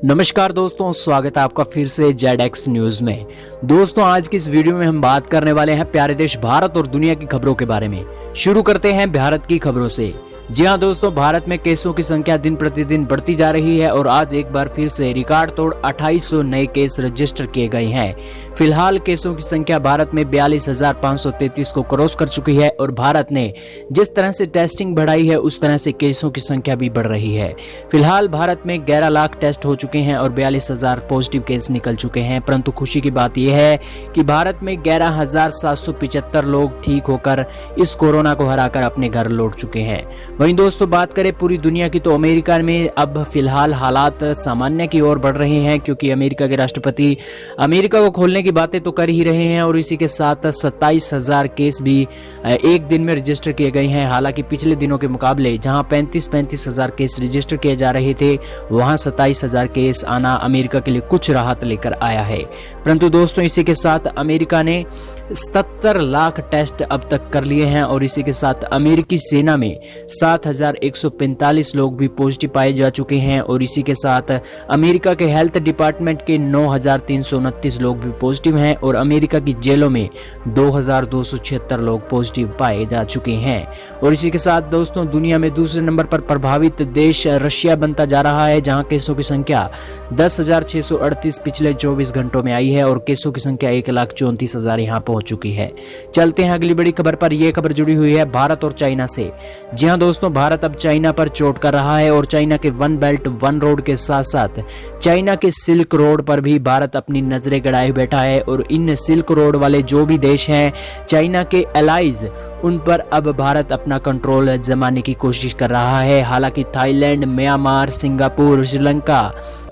नमस्कार दोस्तों, स्वागत है आपका फिर से जेड न्यूज में। दोस्तों, आज की इस वीडियो में हम बात करने वाले हैं प्यारे देश भारत और दुनिया की खबरों के बारे में। शुरू करते हैं भारत की खबरों से। जी हां दोस्तों, भारत में केसों की संख्या दिन प्रतिदिन बढ़ती जा रही है और आज एक बार फिर से रिकॉर्ड तोड़ 2800 नए केस रजिस्टर किए गए हैं। फिलहाल केसों की संख्या भारत में 42,533 को क्रॉस कर चुकी है और भारत ने जिस तरह से टेस्टिंग बढ़ाई है उस तरह से केसों की संख्या भी बढ़ रही है। फिलहाल भारत में 11 लाख टेस्ट हो चुके हैं और 42,000 पॉजिटिव केस निकल चुके हैं, परंतु खुशी की बात यह है कि भारत में 11,775 लोग ठीक होकर इस कोरोना को हराकर अपने घर लौट चुके हैं। वहीं दोस्तों, बात करें पूरी दुनिया की तो अमेरिका में अब फिलहाल हालात सामान्य की ओर बढ़ रहे हैं, क्योंकि अमेरिका के राष्ट्रपति अमेरिका को खोलने की बातें तो कर ही रहे हैं और इसी के साथ 27,000 केस भी एक दिन में रजिस्टर किए गए हैं। हालांकि पिछले दिनों के मुकाबले जहां 35,000 केस रजिस्टर किए जा रहे थे, वहां 27,000 केस आना अमेरिका के लिए कुछ राहत लेकर आया है। परंतु दोस्तों, इसी के साथ अमेरिका ने 77 लाख टेस्ट अब तक कर लिए हैं और इसी के साथ अमेरिकी सेना में 7,145 लोग भी पॉजिटिव पाए जा चुके हैं और इसी के साथ अमेरिका के हेल्थ डिपार्टमेंट के 9,329 लोग भी पॉजिटिव हैं और अमेरिका की जेलों में 2,276 लोग पॉजिटिव पाए जा चुके हैं। और इसी के साथ दोस्तों, दुनिया में दूसरे नंबर पर प्रभावित देश रशिया बनता जा रहा है, जहां केसों की संख्या 10,638 पिछले 24 घंटों में आई है और केसों की संख्या 1,34,000 यहां पहुंच चुकी है। चलते हैं अगली बड़ी खबर पर। यह खबर जुड़ी हुई है भारत और चाइना से। जी हां दोस्तों, भारत अब चाइना पर चोट कर रहा है और चाइना के वन बेल्ट वन रोड के साथ साथ चाइना के सिल्क रोड पर भी भारत अपनी नजरें गड़ाए बैठा है और इन सिल्क रोड वाले जो भी देश हैं चाइना के एलाइज, उन पर अब भारत अपना कंट्रोल जमाने की कोशिश कर रहा है। हालांकि थाईलैंड, म्यांमार, सिंगापुर, श्रीलंका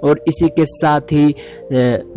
और इसी के साथ ही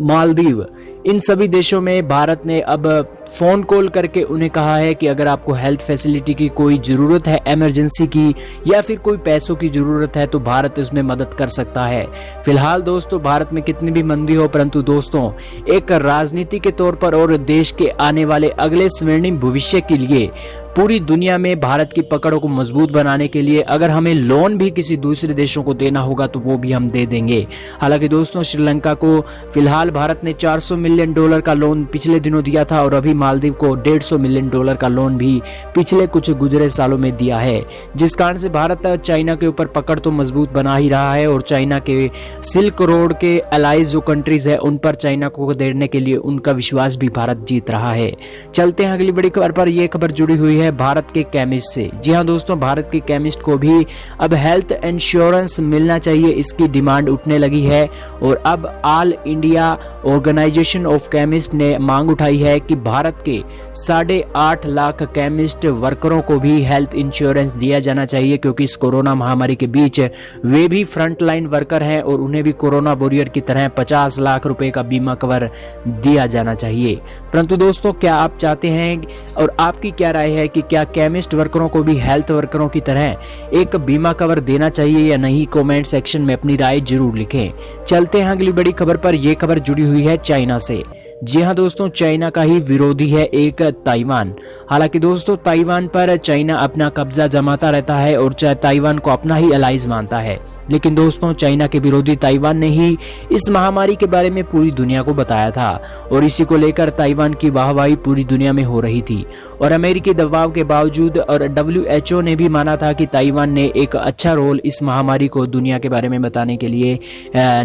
मालदीव, इन सभी देशों में भारत ने अब फ़ोन कॉल करके उन्हें कहा है कि अगर आपको हेल्थ फैसिलिटी की कोई ज़रूरत है, इमरजेंसी की या फिर कोई पैसों की ज़रूरत है, तो भारत उसमें मदद कर सकता है। फिलहाल दोस्तों, भारत में कितनी भी मंदी हो, परंतु दोस्तों एक राजनीति के तौर पर और देश के आने वाले अगले स्वर्णिम भविष्य के लिए पूरी दुनिया में भारत की पकड़ों को मजबूत बनाने के लिए अगर हमें लोन भी किसी दूसरे देशों को देना होगा तो वो भी हम दे देंगे। हालांकि दोस्तों, श्रीलंका को फिलहाल भारत ने $400 मिलियन का लोन पिछले दिनों दिया था और अभी मालदीव को $150 मिलियन का लोन भी पिछले कुछ गुजरे सालों में दिया है, जिस कारण से भारत चाइना के ऊपर पकड़ तो मजबूत बना ही रहा है और चाइना के सिल्क रोड के अलाइज जो कंट्रीज है उन पर चाइना को देने के लिए उनका विश्वास भी भारत जीत रहा है। चलते हैं अगली बड़ी खबर पर। यह खबर जुड़ी हुई है भारत के केमिस्ट से। जी हां दोस्तों, भारत के केमिस्ट को भी अब हेल्थ इंश्योरेंस मिलना चाहिए, इसकी डिमांड उठने लगी है और अब all India organisation of chemist ने मांग उठाई है कि भारत के 8.5 लाख केमिस्ट वर्करों को भी हेल्थ इंश्योरेंस दिया जाना चाहिए, क्योंकि इस कोरोना महामारी के बीच वे भी फ्रंट लाइन वर्कर हैं और उन्हें भी कोरोना वॉरियर की तरह 50 लाख रुपए का बीमा कवर दिया जाना चाहिए। परंतु दोस्तों, क्या आप चाहते हैं और आपकी क्या राय है कि क्या केमिस्ट वर्करों को भी हेल्थ वर्करों की तरह एक बीमा कवर देना चाहिए या नहीं? कमेंट सेक्शन में अपनी राय जरूर लिखें। चलते हैं अगली बड़ी खबर पर। यह खबर जुड़ी हुई है चाइना से। जी हां दोस्तों, चाइना का ही विरोधी है एक ताइवान। हालांकि दोस्तों, ताइवान पर चाइना अपना कब्जा जमाता रहता है और ताइवान को अपना ही अलाइज मानता है, लेकिन दोस्तों चाइना के विरोधी ताइवान ने ही इस महामारी के बारे में पूरी दुनिया को बताया था और इसी को लेकर ताइवान की वाहवाही पूरी दुनिया में हो रही थी और अमेरिकी दबाव के बावजूद और WHO ने भी माना था कि ताइवान ने एक अच्छा रोल इस महामारी को दुनिया के बारे में बताने के लिए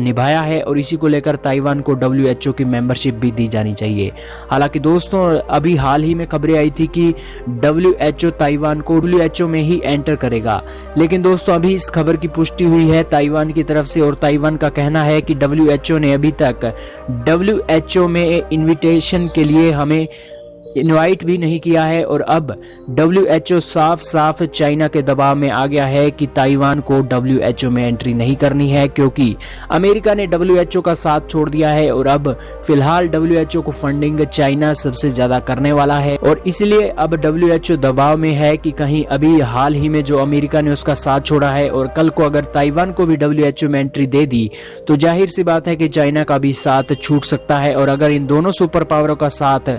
निभाया है और इसी को लेकर ताइवान को WHO की मेंबरशिप भी दी जानी चाहिए। हालांकि दोस्तों, अभी हाल ही में खबरें आई थी कि WHO ताइवान को WHO में ही एंटर करेगा, लेकिन दोस्तों अभी इस खबर की पुष्टि हुई है ताइवान की तरफ से और ताइवान का कहना है कि WHO ने अभी तक WHO में इनविटेशन के लिए हमें इनवाइट भी नहीं किया है और अब WHO साफ साफ चाइना के दबाव में आ गया है कि ताइवान को WHO में एंट्री नहीं करनी है, क्योंकि अमेरिका ने WHO का साथ छोड़ दिया है और अब फिलहाल WHO को फंडिंग चाइना सबसे ज्यादा करने वाला है और इसलिए अब WHO दबाव में है कि कहीं अभी हाल ही में जो अमेरिका ने उसका साथ छोड़ा है और कल को अगर ताइवान को भी WHO में एंट्री दे दी तो जाहिर सी बात है कि चाइना का भी साथ छूट सकता है और अगर इन दोनों सुपर पावरों का साथ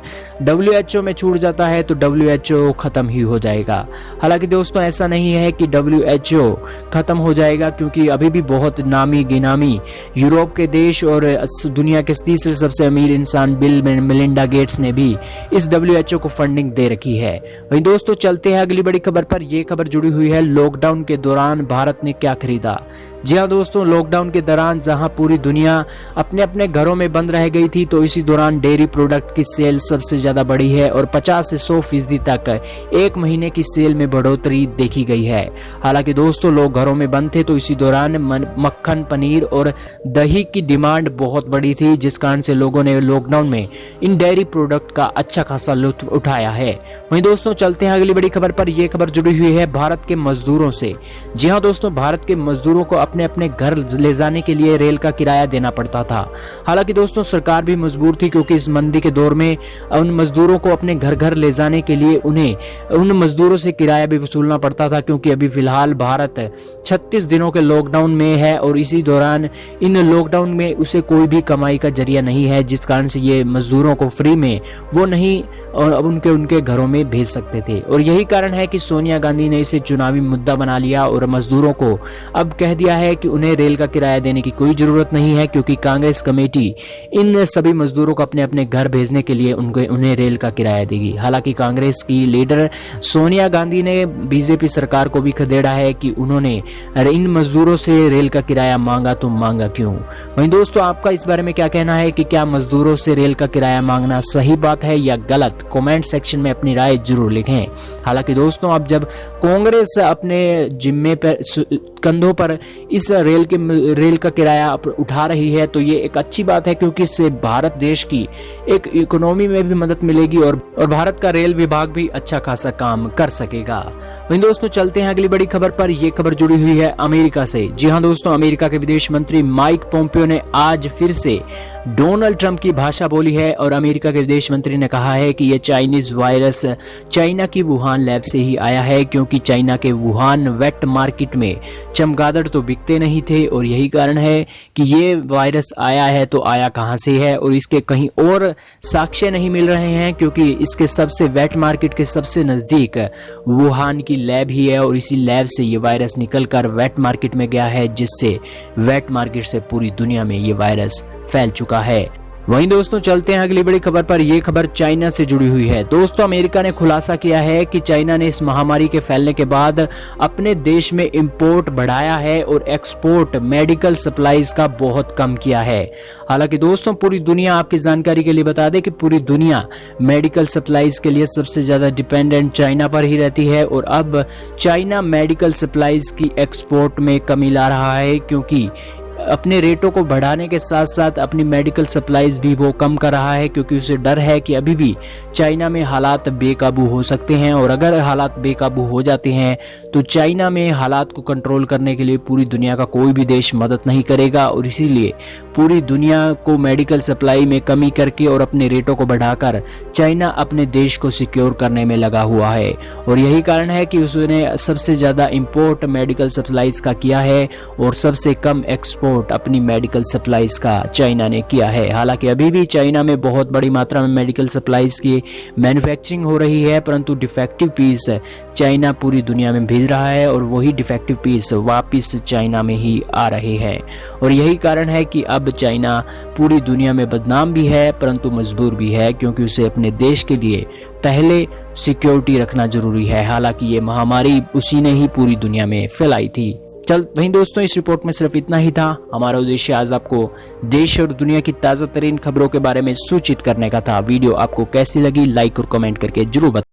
WHO में छूट जाता है तो WHO खत्म ही हो जाएगा। हालांकि दोस्तों ऐसा नहीं है कि WHO खत्म हो जाएगा, क्योंकि अभी भी बहुत नामी गिनामी यूरोप के देश और दुनिया के तीसरे सबसे अमीर इंसान बिल मेलिंडा गेट्स ने भी इस WHO को फंडिंग दे रखी है। वहीं दोस्तों चलते हैं अगली बड़ी खबर पर। यह खबर जुड़ी हुई है लॉकडाउन के दौरान भारत ने क्या खरीदा। जी हाँ दोस्तों, लॉकडाउन के दौरान जहां पूरी दुनिया अपने अपने घरों में बंद रह गई थी, तो इसी दौरान डेयरी प्रोडक्ट की सेल सबसे ज्यादा बढ़ी है और 50 से 100% तक एक महीने की सेल में बढ़ोतरी देखी गई है। हालांकि दोस्तों लोग घरों में बंद थे, तो इसी दौरान मक्खन, पनीर और दही की डिमांड बहुत बड़ी थी, जिस कारण से लोगों ने लॉकडाउन में इन डेयरी प्रोडक्ट का अच्छा खासा लुत्फ उठाया है। वहीं दोस्तों चलते हैं अगली बड़ी खबर पर। यह खबर जुड़ी हुई है भारत के मजदूरों से। जी हाँ दोस्तों, भारत के मजदूरों को अपने अपने घर ले जाने के लिए रेल का किराया देना पड़ता था। हालांकि दोस्तों सरकार भी मजबूर थी, क्योंकि इस मंदी के दौर में उन मजदूरों को अपने घर घर ले जाने के लिए उन्हें उन मजदूरों से किराया भी वसूलना पड़ता था, क्योंकि अभी फिलहाल भारत 36 दिनों के लॉकडाउन में है और इसी दौरान इन लॉकडाउन में उसे कोई भी कमाई का जरिया नहीं है, जिस कारण से ये मजदूरों को फ्री में वो नहीं और अब उनके घरों में भेज सकते थे। और यही कारण है कि सोनिया गांधी ने इसे चुनावी मुद्दा बना लिया और मजदूरों को अब कह दिया है कि उन्हें रेल का किराया देने की कोई जरूरत नहीं है, क्योंकि कांग्रेस कमेटी इन सभी मजदूरों को अपने अपने घर भेजने के लिए उन्हें रेल का किराया देगी। हालांकि कांग्रेस की लीडर सोनिया गांधी ने बीजेपी सरकार को भी खदेड़ा है कि उन्होंने इन मजदूरों से रेल का किराया मांगा तो मांगा क्यों। वहीं दोस्तों आपका इस बारे में क्या कहना है कि क्या मजदूरों से रेल का किराया मांगना सही बात है या गलत? कमेंट सेक्शन में अपनी राय जरूर लिखें। हालांकि दोस्तों अब जब कांग्रेस अपने जिम्मे पर कंधों पर इस रेल का किराया उठा रही है, तो ये एक अच्छी बात है, क्योंकि इससे भारत देश की एक इकोनॉमी में भी मदद मिलेगी और भारत का रेल विभाग भी अच्छा खासा काम कर सकेगा। वहीं दोस्तों चलते हैं अगली बड़ी खबर पर। यह खबर जुड़ी हुई है अमेरिका से। जी हां दोस्तों, अमेरिका के विदेश मंत्री माइक पोम्पियो ने आज फिर से डोनाल्ड ट्रंप की भाषा बोली है और अमेरिका के विदेश मंत्री ने कहा है कि यह चाइनीज वायरस चाइना की वुहान लैब से ही आया है, क्योंकि चाइना के वुहान वेट मार्केट में चमगादड़ तो बिकते नहीं थे और यही कारण है कि ये वायरस आया है। तो आया कहां से है और इसके कहीं और साक्ष्य नहीं मिल रहे हैं, क्योंकि इसके सबसे वेट मार्केट के सबसे नजदीक वुहान की लैब ही है और इसी लैब से ये वायरस निकलकर वेट मार्केट में गया है, जिससे वेट मार्केट से पूरी दुनिया में ये वायरस फैल चुका है। वहीं दोस्तों चलते हैं अगली बड़ी खबर पर। यह खबर चाइना से जुड़ी हुई है। दोस्तों अमेरिका ने खुलासा किया है कि चाइना ने इस महामारी के फैलने के बाद अपने देश में इंपोर्ट बढ़ाया है और एक्सपोर्ट मेडिकल सप्लाईज का बहुत कम किया है। हालांकि दोस्तों पूरी दुनिया, आपकी जानकारी के लिए बता दें कि पूरी दुनिया मेडिकल सप्लाईज के लिए सबसे ज्यादा डिपेंडेंट चाइना पर ही रहती है और अब चाइना मेडिकल सप्लाईज की एक्सपोर्ट में कमी ला रहा है, क्योंकि अपने रेटों को बढ़ाने के साथ साथ अपनी मेडिकल सप्लाईज भी वो कम कर रहा है, क्योंकि उसे डर है कि अभी भी चाइना में हालात बेकाबू हो सकते हैं और अगर हालात बेकाबू हो जाते हैं तो चाइना में हालात को कंट्रोल करने के लिए पूरी दुनिया का कोई भी देश मदद नहीं करेगा और इसीलिए पूरी दुनिया को मेडिकल सप्लाई में कमी करके और अपने रेटों को बढ़ाकर चाइना अपने देश को सिक्योर करने में लगा हुआ है। और यही कारण है कि उसने सबसे ज़्यादा इंपोर्ट मेडिकल सप्लाईज का किया है और सबसे कम एक्सपोर्ट अपनी मेडिकल सप्लाईज का चाइना ने किया है। हालांकि अभी भी चाइना में बहुत बड़ी मात्रा में मेडिकल सप्लाईज की मैन्युफैक्चरिंग हो रही है, परंतु डिफेक्टिव पीस चाइना पूरी दुनिया में भेज रहा है और वही डिफेक्टिव पीस वापस चाइना में ही आ रहे हैं। और यही कारण है कि अब चाइना पूरी दुनिया में बदनाम भी है परंतु मजबूर भी है, क्योंकि उसे अपने देश के लिए पहले सिक्योरिटी रखना जरूरी है। हालांकि ये महामारी उसी ने ही पूरी दुनिया में फैलाई थी। वहीं दोस्तों इस रिपोर्ट में सिर्फ इतना ही था। हमारा उद्देश्य आज आपको देश और दुनिया की ताज़ा तरीन खबरों के बारे में सूचित करने का था। वीडियो आपको कैसी लगी लाइक और कमेंट करके जरूर बताएं।